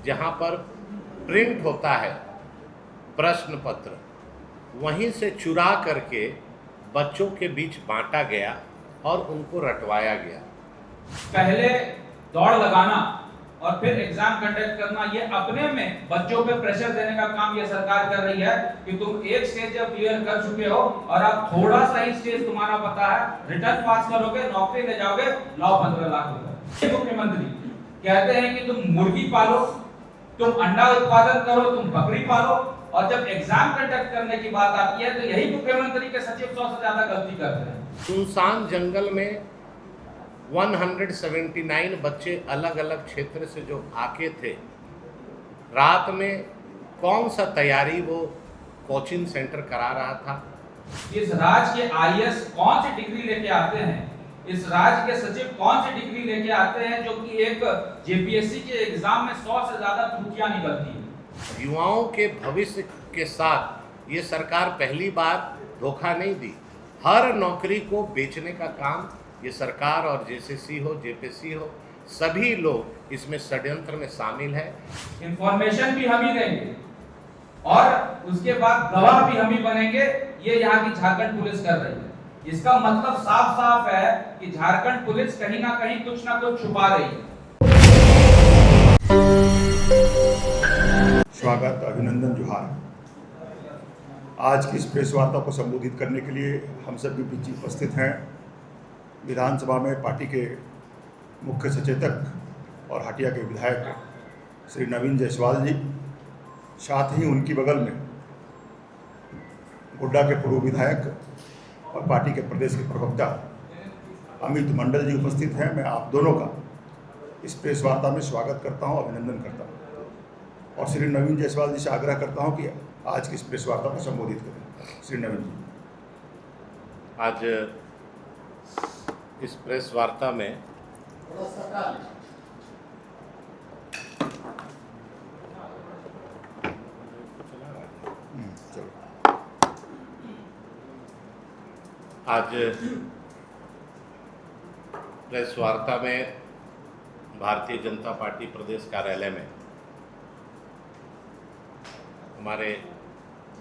जहाँ पर प्रिंट होता है प्रश्न पत्र, वहीं से चुरा करके बच्चों के बीच बांटा गया और उनको रटवाया गया। पहले दौड़ लगाना और फिर एग्जाम कंडक्ट करना, ये अपने में बच्चों पे प्रेशर देने का काम ये सरकार कर रही है कि तुम एक स्टेज जब क्लियर कर चुके हो और अब थोड़ा सा ही स्टेज तुम्हारा पता है, रिटर्न पास करोगे, नौकरी ले जाओगे, लाओ 15 लाख रुपए। मुख्यमंत्री कहते हैं कि तुम मुर्गी पालो, तुम अंडा उत्पादन करो, तुम बकरी पालो, और जब एग्जाम कंडक्ट करने की बात आती है तो यही मुख्यमंत्री के सचिव 100 से ज्यादा गलती करते हैं। सुनसान जंगल में 179 बच्चे अलग अलग क्षेत्र से जो आके थे, रात में कौन सा तैयारी वो कोचिंग सेंटर करा रहा था। इस राज्य के आईएएस कौन सी डिग्री लेके आते हैं, इस राज्य के सचिव कौन सी डिग्री लेके आते हैं जो कि एक जेपीएससी के एग्जाम में 100 से ज्यादा त्रुटियां निकलती हैं। युवाओं के भविष्य के साथ ये सरकार पहली बार धोखा नहीं दी। हर नौकरी को बेचने का काम ये सरकार और जेसीसी हो, जेपीएससी हो, सभी लोग इसमें षड्यंत्र में शामिल है। इंफॉर्मेशन भी हम ही देंगे और उसके बाद गवाह भी हम ही बनेंगे, ये यहाँ की झारखंड पुलिस कर रही है। इसका मतलब साफ साफ है कि झारखंड पुलिस कहीं ना कहीं कुछ ना कुछ छुपा रही है। स्वागत, अभिनंदन, जोहार। आज की इस प्रेस वार्ता को संबोधित करने के लिए हम सभी बीच उपस्थित हैं विधानसभा में पार्टी के मुख्य सचेतक और हटिया के विधायक श्री नवीन जायसवाल जी, साथ ही उनकी बगल में गोड्डा के पूर्व विधायक और पार्टी के प्रदेश के प्रवक्ता अमित मंडल जी उपस्थित हैं। मैं आप दोनों का इस प्रेस वार्ता में स्वागत करता हूं, अभिनंदन करता हूं और श्री नवीन जायसवाल जी से आग्रह करता हूं कि आज की इस प्रेस वार्ता को संबोधित करें। श्री नवीन जी। आज इस प्रेस वार्ता में प्रेस वार्ता में भारतीय जनता पार्टी प्रदेश कार्यालय में हमारे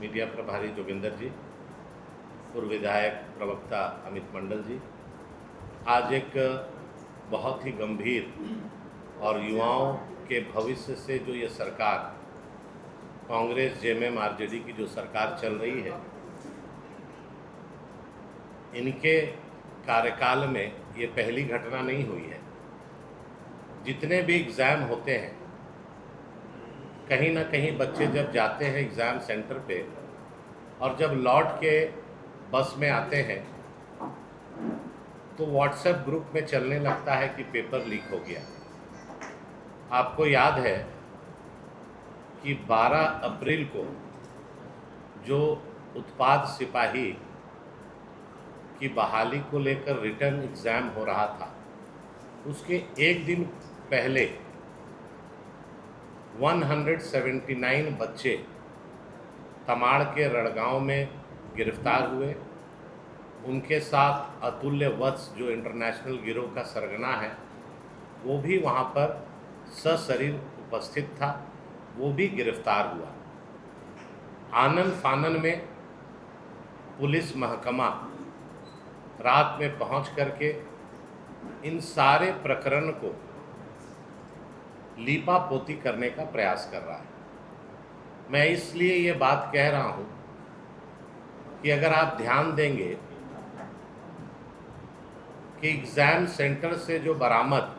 मीडिया प्रभारी जोगिंदर जी, पूर्व विधायक प्रवक्ता अमित मंडल जी, आज एक बहुत ही गंभीर और युवाओं के भविष्य से जो ये सरकार, कांग्रेस, जेएमएम, आरजेडी की जो सरकार चल रही है, इनके कार्यकाल में ये पहली घटना नहीं हुई है। जितने भी एग्ज़ाम होते हैं, कहीं ना कहीं बच्चे जब जाते हैं एग्ज़ाम सेंटर पे और जब लौट के बस में आते हैं तो व्हाट्सएप ग्रुप में चलने लगता है कि पेपर लीक हो गया। आपको याद है कि 12 अप्रैल को जो उत्पाद सिपाही की बहाली को लेकर रिटर्न एग्ज़ाम हो रहा था, उसके एक दिन पहले 179 बच्चे तमाड़ के रड़गांव में गिरफ्तार हुए। उनके साथ अतुल्य वत्स, जो इंटरनेशनल गिरोह का सरगना है, वो भी वहाँ पर सशरीर उपस्थित था, वो भी गिरफ्तार हुआ। आनन फानन में पुलिस महकमा रात में पहुंच करके इन सारे प्रकरण को लीपापोती करने का प्रयास कर रहा है। मैं इसलिए ये बात कह रहा हूं कि अगर आप ध्यान देंगे कि एग्ज़ाम सेंटर से जो बरामद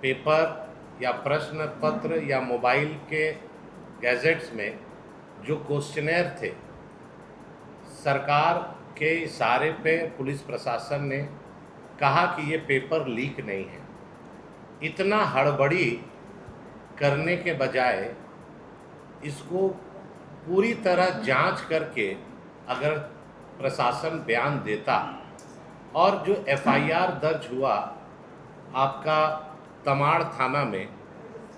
पेपर या प्रश्न पत्र या मोबाइल के गैजेट्स में जो क्वेश्चनेयर थे, सरकार के इशारे पे पुलिस प्रशासन ने कहा कि ये पेपर लीक नहीं है। इतना हड़बड़ी करने के बजाय इसको पूरी तरह जांच करके अगर प्रशासन बयान देता, और जो एफआईआर दर्ज हुआ आपका तमाड़ थाना में,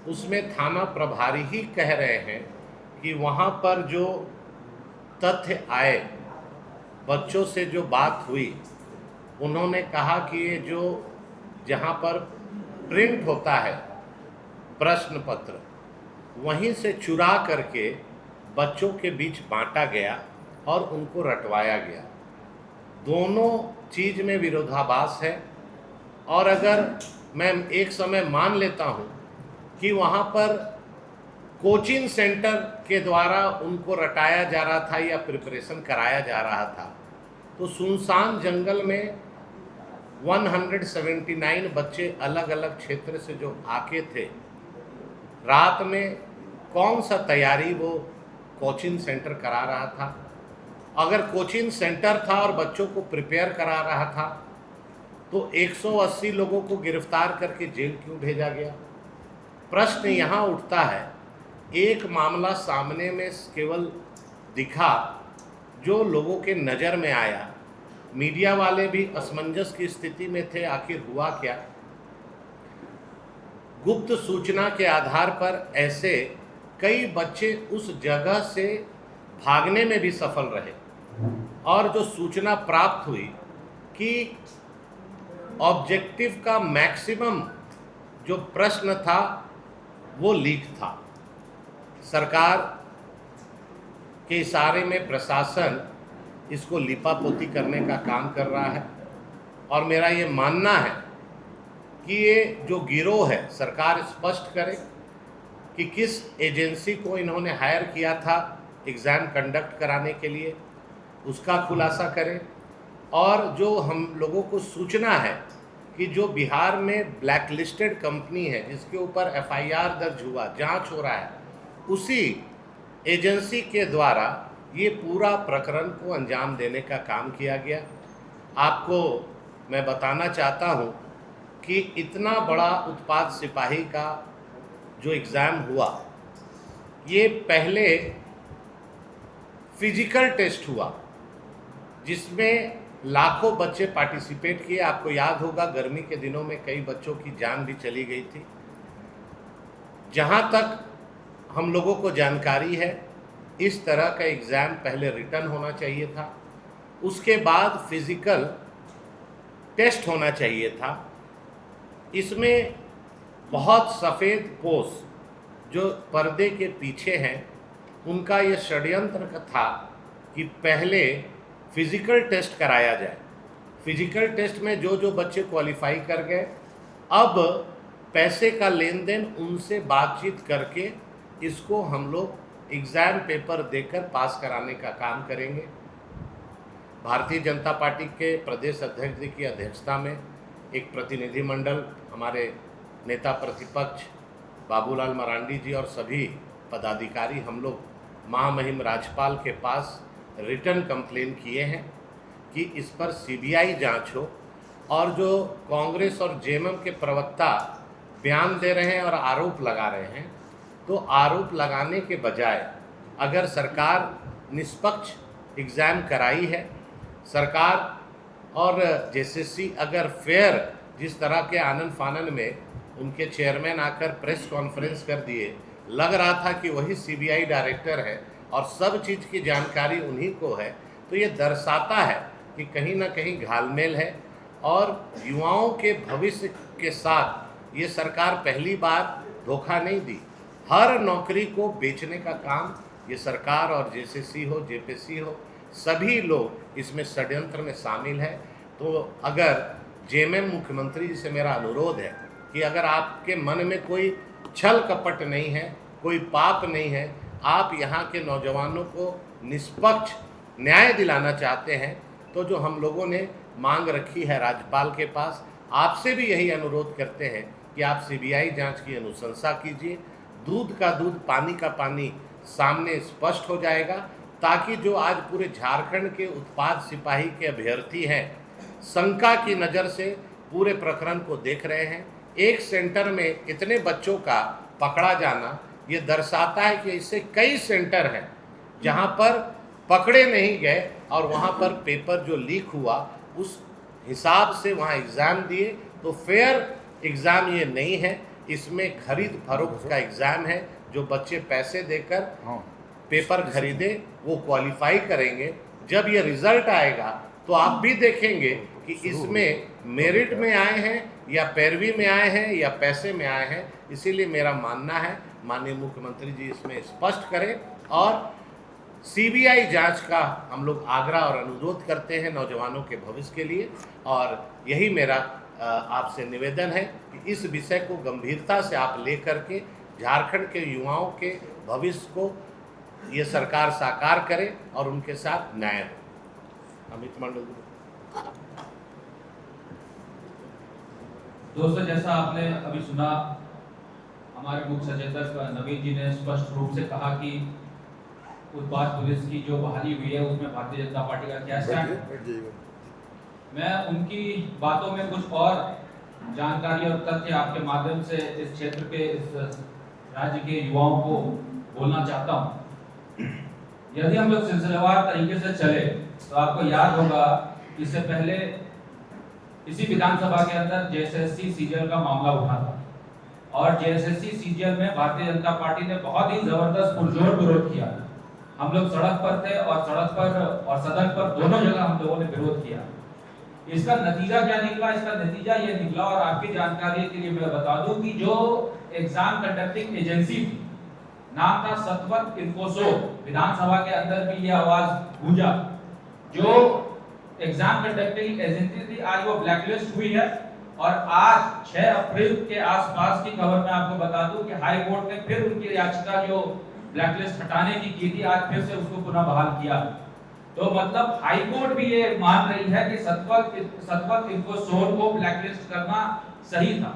उसमें थाना प्रभारी ही कह रहे हैं कि वहाँ पर जो तथ्य आए, बच्चों से जो बात हुई, उन्होंने कहा कि ये जो जहाँ पर प्रिंट होता है प्रश्न पत्र, वहीं से चुरा करके बच्चों के बीच बांटा गया और उनको रटवाया गया। दोनों चीज़ में विरोधाभास है। और अगर मैं एक समय मान लेता हूँ कि वहाँ पर कोचिंग सेंटर के द्वारा उनको रटाया जा रहा था या प्रिपरेशन कराया जा रहा था, तो सुनसान जंगल में 179 बच्चे अलग अलग क्षेत्र से जो आके थे, रात में कौन सा तैयारी वो कोचिंग सेंटर करा रहा था? अगर कोचिंग सेंटर था और बच्चों को प्रिपेयर करा रहा था तो 180 लोगों को गिरफ्तार करके जेल क्यों भेजा गया? प्रश्न यहाँ उठता है। एक मामला सामने में केवल दिखा जो लोगों के नज़र में आया, मीडिया वाले भी असमंजस की स्थिति में थे, आखिर हुआ क्या? गुप्त सूचना के आधार पर ऐसे कई बच्चे उस जगह से भागने में भी सफल रहे और जो सूचना प्राप्त हुई कि ऑब्जेक्टिव का मैक्सिमम जो प्रश्न था वो लीक था, सरकार के इशारे में प्रशासन इसको लिपापोती करने का काम कर रहा है। और मेरा ये मानना है कि ये जो गिरोह है, सरकार स्पष्ट करे कि किस एजेंसी को इन्होंने हायर किया था एग्ज़ाम कंडक्ट कराने के लिए, उसका खुलासा करें। और जो हम लोगों को सूचना है कि जो बिहार में ब्लैक लिस्टेड कंपनी है जिसके ऊपर FIR दर्ज हुआ, जांच हो रहा है, उसी एजेंसी के द्वारा ये पूरा प्रकरण को अंजाम देने का काम किया गया। आपको मैं बताना चाहता हूँ कि इतना बड़ा उत्पाद सिपाही का जो एग्ज़ाम हुआ, ये पहले फिजिकल टेस्ट हुआ जिसमें लाखों बच्चे पार्टिसिपेट किए। आपको याद होगा गर्मी के दिनों में कई बच्चों की जान भी चली गई थी। जहाँ तक हम लोगों को जानकारी है, इस तरह का एग्ज़ाम पहले रिटन होना चाहिए था, उसके बाद फिज़िकल टेस्ट होना चाहिए था। इसमें बहुत सफ़ेद पोश जो पर्दे के पीछे हैं, उनका ये षड्यंत्र था कि पहले फिज़िकल टेस्ट कराया जाए। फिज़िकल टेस्ट में जो जो बच्चे क्वालिफाई कर गए, अब पैसे का लेन देन उनसे बातचीत करके इसको हम लोग एग्ज़ाम पेपर देकर पास कराने का काम करेंगे। भारतीय जनता पार्टी के प्रदेश अध्यक्ष जी की अध्यक्षता में एक प्रतिनिधिमंडल, हमारे नेता प्रतिपक्ष बाबूलाल मरांडी जी और सभी पदाधिकारी, हम लोग महामहिम राज्यपाल के पास रिटर्न कंप्लेन किए हैं कि इस पर CBI जांच हो। और जो कांग्रेस और JMM के प्रवक्ता बयान दे रहे हैं और आरोप लगा रहे हैं, तो आरोप लगाने के बजाय अगर सरकार निष्पक्ष एग्ज़ाम कराई है, सरकार और JCC अगर फेयर, जिस तरह के आनन फानन में उनके चेयरमैन आकर प्रेस कॉन्फ्रेंस कर दिए, लग रहा था कि वही CBI डायरेक्टर है और सब चीज़ की जानकारी उन्हीं को है, तो ये दर्शाता है कि कहीं ना कहीं घालमेल है। और युवाओं के भविष्य के साथ ये सरकार पहली बार धोखा नहीं दी। हर नौकरी को बेचने का काम ये सरकार और JCC हो, JPC हो, सभी लोग इसमें षड्यंत्र में शामिल है। तो अगर JMM मुख्यमंत्री जी से मेरा अनुरोध है कि अगर आपके मन में कोई छल कपट नहीं है, कोई पाप नहीं है, आप यहाँ के नौजवानों को निष्पक्ष न्याय दिलाना चाहते हैं, तो जो हम लोगों ने मांग रखी है राज्यपाल के पास, आपसे भी यही अनुरोध करते हैं कि आप CBI जांच की अनुशंसा कीजिए। दूध का दूध, पानी का पानी सामने स्पष्ट हो जाएगा, ताकि जो आज पूरे झारखंड के उत्पाद सिपाही के अभ्यर्थी हैं, शंका की नज़र से पूरे प्रकरण को देख रहे हैं। एक सेंटर में इतने बच्चों का पकड़ा जाना ये दर्शाता है कि इससे कई सेंटर हैं जहां पर पकड़े नहीं गए और वहां पर पेपर जो लीक हुआ उस हिसाब से वहां एग्ज़ाम दिए। तो फेयर एग्ज़ाम ये नहीं है, इसमें खरीद फरोख्त का एग्ज़ाम है। जो बच्चे पैसे देकर पेपर खरीदे वो क्वालिफाई करेंगे। जब ये रिज़ल्ट आएगा तो आप भी देखेंगे कि इसमें मेरिट में आए हैं या पैरवी में आए हैं या पैसे में आए हैं। इसीलिए मेरा मानना है माननीय मुख्यमंत्री जी इसमें स्पष्ट करें और सीबीआई जांच का हम लोग आग्रह और अनुरोध करते हैं नौजवानों के भविष्य के लिए। और यही मेरा आपसे निवेदन है कि इस विषय को गंभीरता से आप लेकर के झारखंड के युवाओं के भविष्य को ये सरकार साकार करे और उनके साथ न्याय हो। अमित मंडल। दोस्तों, जैसा आपने अभी सुना, हमारे मुख्य सचेतक नवीन जी ने स्पष्ट रूप से कहा कि उत्पाद पुलिस की जो बहाली हुई है उसमें भारतीय जनता पार्टी का क्या स्टैंड है। मैं उनकी बातों में कुछ और जानकारी और तथ्य आपके माध्यम से इस क्षेत्र के, इस राज्य के युवाओं को बोलना चाहता हूं। यदि हम लोग सिलसिलेवार तरीके से चले तो आपको याद होगा, इससे पहले इसी विधानसभा के अंदर जेएसएससी सीजीएल का मामला उठा था और जेएसएससी सीजीएल में भारतीय जनता पार्टी ने बहुत ही जबरदस्त पुरजोर विरोध किया। हम लोग सड़क पर थे और सड़क पर और सदन पर दोनों जगह हम लोगों ने विरोध किया। इसका नतीजा क्या निकला? इसका नतीजा ये निकला, और आपकी जानकारी के लिए मैं बता दूं कि जो एग्जाम कंडक्टिंग एजेंसी थी, नाम था सतवत इन्फोसो। विधानसभा के अंदर भी ये आवाज गूंजा। जो एग्जाम कंडक्टिंग एजेंसी थी, आज वो ब्लैकलिस्ट हुई है। और आज 6 अप्रैल के आसपास की खबर मैं आपको बता दूं कि हाई कोर्ट ने फिर उनकी याचिका जो ब्लैकलिस्ट हटाने की थी, आज फिर से उसको पुनः बहाल किया। तो मतलब हाई कोर्ट भी ये मान रही है कि सतवत इन्फोसोल को ब्लैकलिस्ट करना सही था।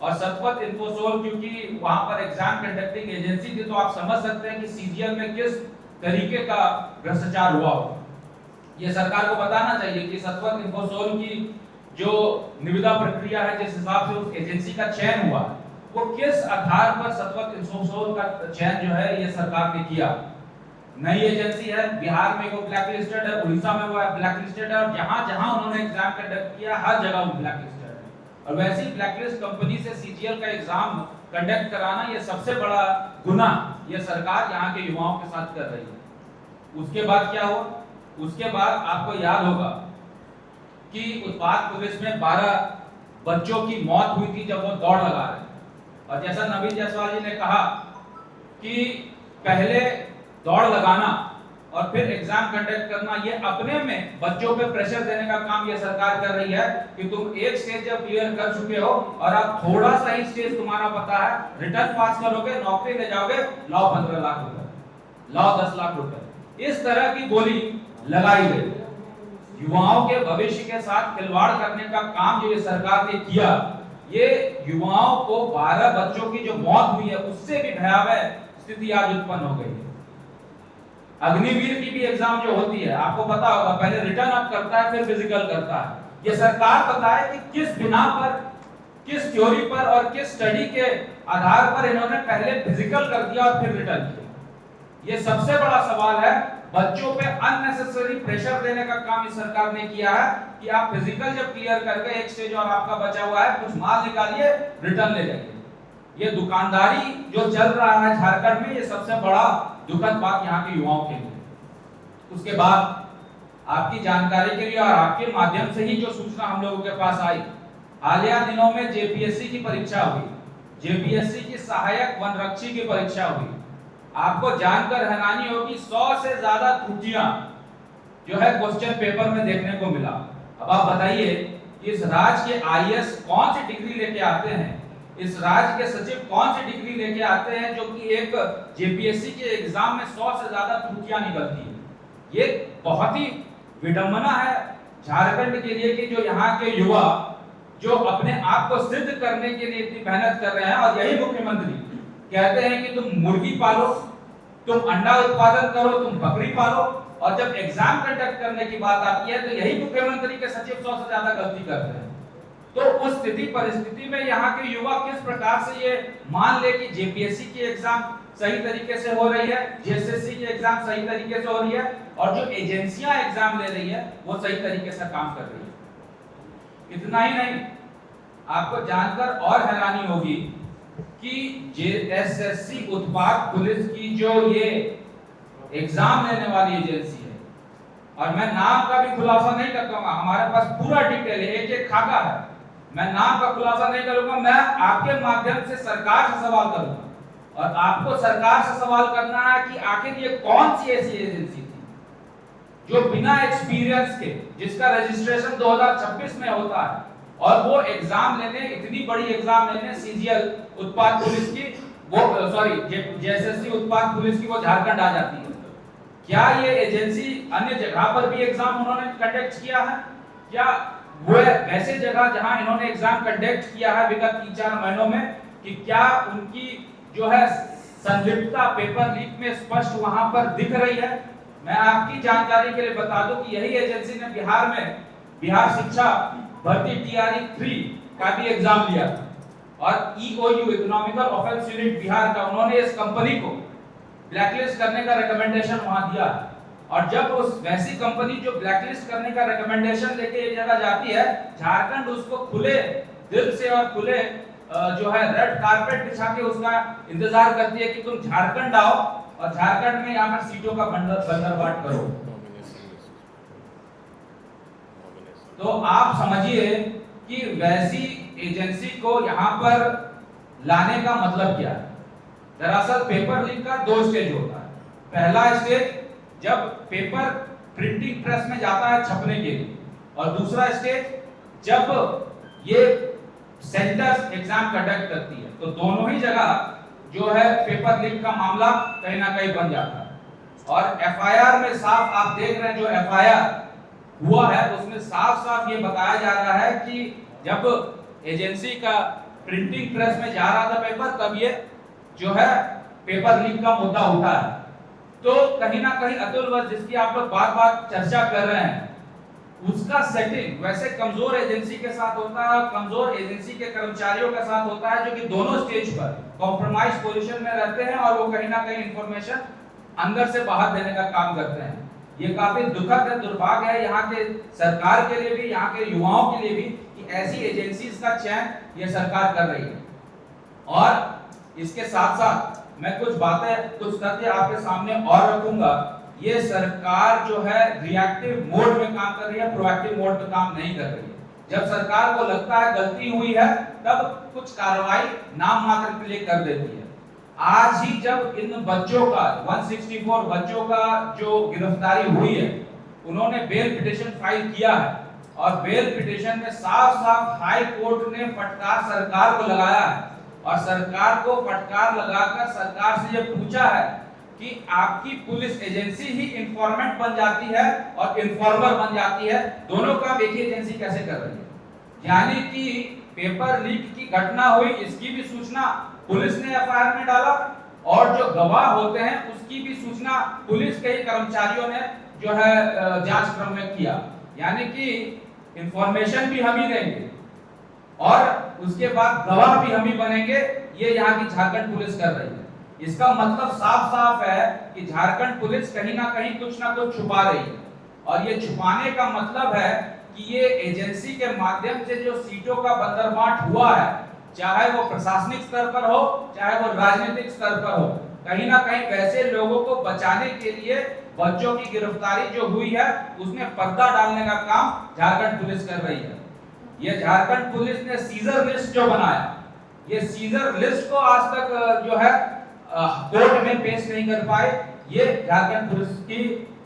और सतवत इन्फोसोल क्योंकि वहां पर एग्जाम कंडक्टिंग एजेंसी थी, तो आप समझ सकते हैं कि सीजीएल में किस तरीके का भ्रष्टाचार हुआ हो। ये सरकार को बताना चाहिए कि सतवत इन्फोसोल की जो निविदा प्रक्रिया है, जिस हिसाब से उस एजेंसी का चयन हुआ, वो किस आधार पर सतवत इन्फोसोल का चयन जो है ये सरकार ने किया। नई एजेंसी है, बिहार में वो ब्लैकलिस्टेड है, उड़ीसा में वो ब्लैकलिस्टेड है, और जहां जहां उन्होंने एग्जाम कंडक्ट किया हर जगह वो ब्लैकलिस्टेड है। और वैसी ब्लैकलिस्ट कंपनी से सीजीएल का एग्जाम कंडक्ट कराना ये सबसे बड़ा गुनाह ये सरकार यहाँ के युवाओं के साथ कर रही है। उसके बाद क्या हुआ? उसके बाद आपको याद होगा कि उत्पाद पुलिस में 12 बच्चों की मौत हुई थी जब वो दौड़ लगा रहे थे। और जैसा नवीन जायसवाल जी ने कहा कि पहले दौड़ लगाना और फिर एग्जाम कंडक्ट करना, ये अपने में बच्चों पे प्रेशर देने का काम ये सरकार कर रही है कि तुम एक स्टेज जब क्लियर कर चुके हो और अब थोड़ा सा ही स्टेज तुम्हारा पता है, रिटर्न पास करोगे, नौकरी ले जाओगे, लाओ 15 लाख रुपए, लाओ 10 लाख रुपए। इस तरह की बोली लगाई गई। युवाओं के भविष्य के साथ खिलवाड़ करने का काम जो ये सरकार ने किया, ये युवाओं को 12 बच्चों की जो मौत हुई है उससे भी भयावह स्थिति आज उत्पन्न हो गई है। अग्निवीर की भी एग्जाम जो होती है, आपको पता होगा, पहले रिटर्न अप करता है फिर फिजिकल करता है। ये सरकार बताए कि किस बिना पर, किस थ्योरी पर और किस स्टडी के आधार पर इन्होंने पहले फिजिकल कर दिया और फिर रिटर्न किया। ये सबसे बड़ा सवाल है। बच्चों पे अननेसेसरी प्रेशर देने का काम इस सरकार ने किया है कि आप फिजिकल जब क्लियर करके एक स्टेज और आपका बचा हुआ है, कुछ माल निकालिए, रिटर्न ले जाइए। ये दुकानदारी जो चल रहा है झारखंड में, ये सबसे बड़ा दुखद बात यहाँ के युवाओं के लिए। उसके बाद आपकी जानकारी के लिए और आपके माध्यम से ही जो सूचना हम लोगों के पास आई, हालिया दिनों में जेपीएससी की परीक्षा हुई, जेपीएससी की सहायक वनरक्षी की परीक्षा हुई। आपको जानकर हैरानी होगी, 100 से ज्यादा त्रुटियां जो है क्वेश्चन पेपर में देखने को मिला। अब आप बताइए, इस राज्य के आईएएस कौन सी डिग्री लेके आते हैं, इस राज्य के सचिव कौन सी डिग्री लेके आते हैं जो कि एक जेपीएससी के एग्जाम में 100 से ज्यादा त्रुटियां निकलती हैं। ये बहुत ही विडंबना है झारखंड के लिए कि जो यहाँ के युवा जो अपने आप को सिद्ध करने के लिए इतनी मेहनत कर रहे हैं, और यही मुख्यमंत्री कहते हैं कि तुम मुर्गी पालो, तुम अंडा उत्पादन करो, तुम बकरी पालो, और जब एग्जाम कंडक्ट करने की बात आती है तो यही मुख्यमंत्री के सचिव 100 से ज्यादा गलती करते हैं। तो उस स्थिति परिस्थिति में यहाँ के युवा किस प्रकार से ये मान ले कि जेपीएससी की एग्जाम सही तरीके से हो रही है, जेएसएससी की एग्जाम सही तरीके से हो रही है, और जो एजेंसियां एग्जाम ले रही है वो सही तरीके से काम कर रही है। इतना ही नहीं, आपको जानकर और हैरानी होगी कि जेएसएससी उत्पाद पुलिस की जो ये एग्जाम लेने वाली एजेंसी है, और मैं नाम का भी खुलासा नहीं कर पाऊंगा, हमारे पास पूरा डिटेल है, एक एक खाका है, मैं नाम का खुलासा नहीं करूंगा, मैं आपके माध्यम से सरकार से सवाल करूंगा और आपको सरकार से सवाल करना है कि आखिर ये कौन सी ऐसी एजेंसी थी जो बिना एक्सपीरियंस के, जिसका रजिस्ट्रेशन 2026 में होता है, और वो एग्जाम लेने, इतनी बड़ी एग्जाम लेने सीजीएल उत्पाद पुलिस की, वो सॉरी जेएसएससी उत्पाद पुलिस की, वो झारखंड आ जाती है। क्या ये एजेंसी अन्य जगह पर भी एग्जाम उन्होंने कंडक्ट किया है? क्या वो वैसे जगह जहां इन्होंने एग्जाम कंडक्ट किया है विगत 3-4 महीनों में, कि क्या उनकी जो है संलिप्तता पेपर लीक में स्पष्ट वहां पर दिख रही है? मैं आपकी जानकारी के लिए बता दूं कि यही एजेंसी ने बिहार में बिहार शिक्षा भर्ती टीआरई 3 का भी एग्जाम लिया था, और EOU economical offence unit Bihar का, उन्होंने इस कंपनी को ब्लैकलिस्ट करने का रिकमेंडेशन वहां दिया। और जब उस वैसी कंपनी जो ब्लैकलिस्ट करने का रिकमेंडेशन लेके एक जगह जाती है, झारखंड उसको खुले दिल से और खुले जो है रेड कारपेट बिछा के उसका इंतजार करती है कि तुम झारखंड आओ और झारखंड में यहाँ पर सीटों का बंदरबाट करो। तो आप समझिए कि वैसी एजेंसी को यहाँ पर लाने का मतलब क्या है। दरअसल पेपर लीक का 2 स्टेज होता है। पहला स्टेज जब पेपर प्रिंटिंग प्रेस में जाता है छपने के लिए, और दूसरा स्टेज जब ये सेंटर्स एग्जाम कंडक्ट करती है। तो दोनों ही जगह जो है पेपर लीक का मामला कहीं ना कहीं बन जाता है। और एफआईआर में साफ आप देख रहे हैं, जो एफआईआर हुआ है उसमें साफ साफ ये बताया जा रहा है कि जब एजेंसी का प्रिंटिंग प्रेस में जा रहा था पेपर, तब ये जो है पेपर लीक का मुद्दा उठा है। तो कहीं ना कहीं अतुल वत्स, जिसकी आप लोग बार-बार चर्चा कर रहे हैं, उसका सेटिंग वैसे कमजोर एजेंसी के साथ होता है, कमजोर एजेंसी के कर्मचारियों के साथ होता है, जो कि दोनों स्टेज पर कॉम्प्रोमाइज पोजीशन में रहते हैं और वो कहीं ना कहीं इंफॉर्मेशन अंदर से बाहर देने का काम करते हैं। ये काफी दुखद है, दुर्भाग्य है यहाँ के सरकार के लिए भी, यहाँ के युवाओं के लिए भी, कि ऐसी एजेंसीज का चयन ये सरकार कर रही है। और इसके साथ साथ मैं कुछ बातें, कुछ तथ्य आपके सामने और रखूंगा। ये सरकार जो है रिएक्टिव मोड में काम कर रही है, प्रोएक्टिव मोड में काम नहीं कर रही है। जब सरकार को लगता है गलती हुई है, तब कुछ कार्रवाई नाम मात्र के लिए कर देती है। आज ही जब इन बच्चों का 164 बच्चों का जो गिरफ्तारी हुई है, उन्होंने बेल पिटीशन फाइल किया है, और बेल पिटीशन में साफ साफ हाई कोर्ट ने फटकार सरकार को लगाया है, और सरकार को फटकार लगाकर सरकार से ये पूछा है कि आपकी पुलिस एजेंसी ही इन्फॉर्मेंट बन जाती है और इन्फॉर्मर बन जाती है, दोनों काम एक ही एजेंसी कैसे कर रही है। यानी कि पेपर लीक की घटना हुई, इसकी भी सूचना पुलिस ने एफआईआर में डाला, और जो गवाह होते हैं उसकी भी सूचना पुलिस के ही कर्मचारियों ने जो है जांच क्रम में किया। यानी कि इंफॉर्मेशन भी हम ही देंगे और उसके बाद गवाह भी हम ही बनेंगे, ये यहाँ की झारखंड पुलिस कर रही है। इसका मतलब साफ साफ है कि झारखंड पुलिस कहीं ना कहीं कुछ ना कुछ छुपा रही है, और ये छुपाने का मतलब है कि ये एजेंसी के माध्यम से जो सीटों का बंदरबाट हुआ है, चाहे वो प्रशासनिक स्तर पर हो, चाहे वो राजनीतिक स्तर पर हो, कहीं ना कहीं वैसे लोगों को बचाने के लिए बच्चों की गिरफ्तारी जो हुई है उसमें पर्दा डालने का काम झारखंड पुलिस कर रही है। ये झारखंड पुलिस ने सीजर लिस्ट जो बनाया, ये सीजर लिस्ट को आज तक जो है कोर्ट में पेश नहीं कर पाए, ये झारखंड पुलिस की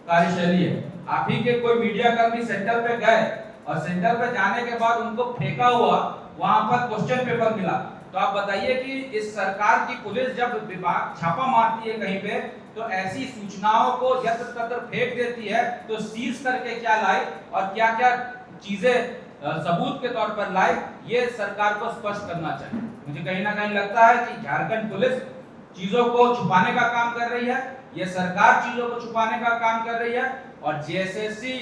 कार्यशैली है। आप ही के कोई मीडिया कर्मी सेंटर पे गए और सेंटर पे जाने के बाद उनको फेंका हुआ वहां पर क्वेश्चन पेपर मिला, तो आप बताइए कि इस सरकार की पुलिस जब विभाग छापा मारती है कहीं पे, तो ऐसी सूचनाओं को यत्र तत्र फेंक देती है, तो सीज करके क्या लाए और क्या क्या चीजें सबूत के तौर पर लाए, ये सरकार को स्पष्ट करना चाहिए। मुझे कहीं ना कहीं लगता है कि झारखंड पुलिस चीजों को छुपाने का काम कर रही है, ये सरकार चीजों को छुपाने का काम कर रही है, और जेएसएससी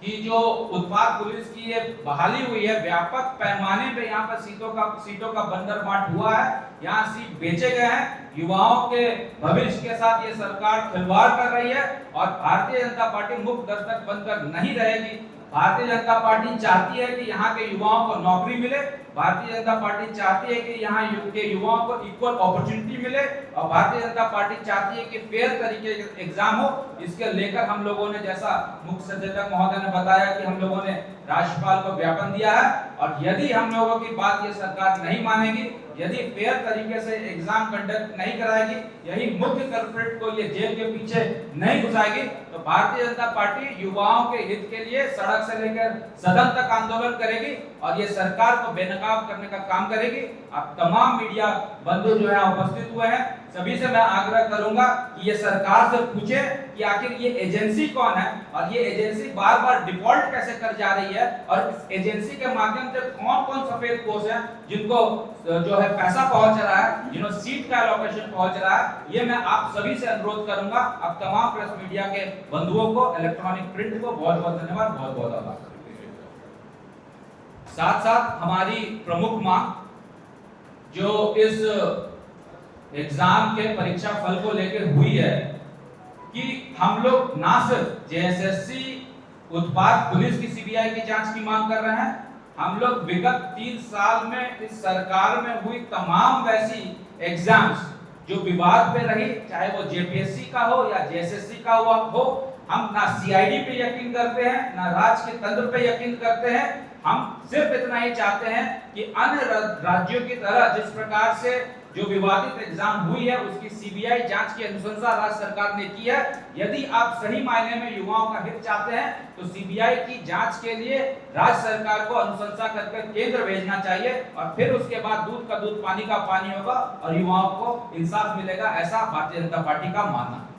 की जो उत्पाद पुलिस की ये बहाली हुई है, व्यापक पैमाने पे यहाँ पर सीटों का बंदरबाट हुआ है, यहाँ सीट बेचे गए हैं, युवाओं के भविष्य के साथ ये सरकार खिलवाड़ कर रही है, और भारतीय जनता पार्टी मुक्त दस्तक बनकर नहीं रहेगी। भारतीय जनता पार्टी चाहती है कि यहाँ के युवाओं को नौकरी मिले, भारतीय जनता पार्टी चाहती है कि यहाँ के युवाओं को इक्वल अपॉर्चुनिटी मिले, और भारतीय जनता पार्टी चाहती है कि फेयर तरीके के एग्जाम हो। इसके लेकर हम लोगों ने, जैसा मुख्य सचेतक महोदय ने बताया, कि हम लोगों ने राज्यपाल को ज्ञापन दिया है, और यदि हम लोगों की बात ये सरकार नहीं मानेगी यदि फेयर तरीके से एग्जाम कंडक्ट नहीं कराएगी, यही मुख्य कल्प्रिट को ये जेल के पीछे नहीं घुसाएगी, तो भारतीय जनता पार्टी युवाओं के हित के लिए सड़क से लेकर सदन तक आंदोलन करेगी और ये सरकार को बेनकाब करने का काम करेगी। अब तमाम मीडिया बंधु जो है उपस्थित हुए हैं, सभी से मैं आग्रह करूंगा कि ये सरकार से पूछे कि आखिर ये एजेंसी कौन है और ये एजेंसी बार-बार डिफॉल्ट कैसे कर जा रही है और इस एजेंसी के माध्यम से कौन-कौन सफेद पोस्ट हैं जिनको जो है पैसा पहुंच रहा है, जिन्हों सीट का एलोकेशन पहुंच रहा है। ये मैं आप सभी से अनुरोध करूंगा। अब तमाम प्रेस मीडिया के बंधुओं को, इलेक्ट्रॉनिक प्रिंट को बहुत-बहुत धन्यवाद, बहुत-बहुत आभार। साथ-साथ हमारी प्रमुख मांग जो इस एग्जाम के परीक्षा फल को लेकर हुई है कि हम लोग ना सिर्फ जेएसएससी उत्पाद पुलिस की सीबीआई की जांच की मांग कर रहे हैं, हम लोग विगत 3 साल में इस सरकार में हुई तमाम वैसी एग्जाम्स जो विवाद पे रही, चाहे वो जेपीएससी का हो या जेएसएससी का हुआ हो, हम ना सीआईडी पे यकीन करते हैं, ना राज के तंत्र पे यकीन करते हैं। हम सिर्फ इतना ही चाहते हैं कि अन्य राज्यों की तरह जिस प्रकार से जो विवादित एग्जाम हुई है उसकी सीबीआई जांच की अनुशंसा राज्य सरकार ने की है। यदि आप सही मायने में युवाओं का हित चाहते हैं तो सीबीआई की जांच के लिए राज्य सरकार को अनुशंसा करके केंद्र भेजना चाहिए और फिर उसके बाद दूध का दूध पानी का पानी होगा और युवाओं को इंसाफ मिलेगा, ऐसा भारतीय जनता पार्टी का मानना है।